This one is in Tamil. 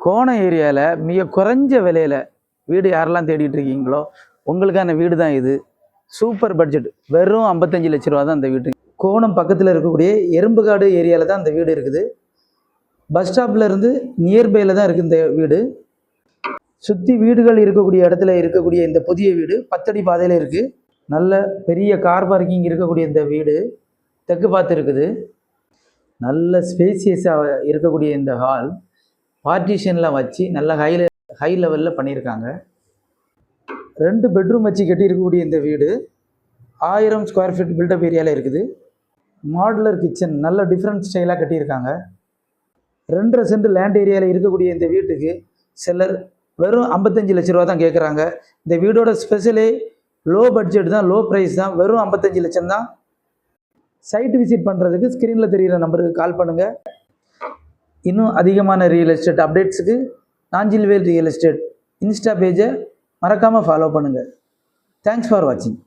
கோணம் ஏரியாவில் மிக குறைஞ்ச விலையில் வீடு யாரெல்லாம் தேடிட்டு இருக்கீங்களோ உங்களுக்கான வீடு தான் இது. சூப்பர் பட்ஜெட், வெறும் 55 லட்ச ரூபா தான் அந்த வீட்டு. கோணம் பக்கத்தில் இருக்கக்கூடிய எறும்புகாடு ஏரியாவில் தான் அந்த வீடு இருக்குது. பஸ் ஸ்டாப்பில் இருந்து நியர்பையில் தான் இருக்குது இந்த வீடு. சுற்றி வீடுகள் இருக்கக்கூடிய இடத்துல இருக்கக்கூடிய இந்த புதிய வீடு 10 அடி பாதையில் இருக்குது. நல்ல பெரிய கார் பார்க்கிங் இருக்கக்கூடிய இந்த வீடு தெற்கு பார்த்து இருக்குது. நல்ல ஸ்பேசியஸாக இருக்கக்கூடிய இந்த ஹால் பார்ட்டிஷன்லாம் வச்சு நல்ல ஹை லெவலில் பண்ணியிருக்காங்க. 2 பெட்ரூம் வச்சு கட்டியிருக்கக்கூடிய இந்த வீடு 1000 ஸ்கொயர் ஃபீட் பில்டப் ஏரியாவில் இருக்குது. மாடுலர் கிச்சன் நல்ல டிஃப்ரெண்ட் ஸ்டைலாக கட்டியிருக்காங்க. 2.5 சென்ட் லேண்ட் ஏரியாவில் இருக்கக்கூடிய இந்த வீட்டுக்கு செல்லர் வெறும் 55 லட்ச ரூபா தான் கேட்குறாங்க. இந்த வீடோட ஸ்பெஷலே லோ பட்ஜெட் தான், லோ ப்ரைஸ் தான், வெறும் 55 லட்சம் தான். சைட் விசிட் பண்ணுறதுக்கு ஸ்க்ரீனில் தெரிகிற நம்பருக்கு கால் பண்ணுங்கள். இன்னும் அதிகமான ரியல் எஸ்டேட் அப்டேட்ஸுக்கு நாஞ்சில்வேல் ரியல் எஸ்டேட் இன்ஸ்டா பேஜை மறக்காமல் ஃபாலோ பண்ணுங்கள். தேங்க்ஸ் ஃபார் வாட்சிங்.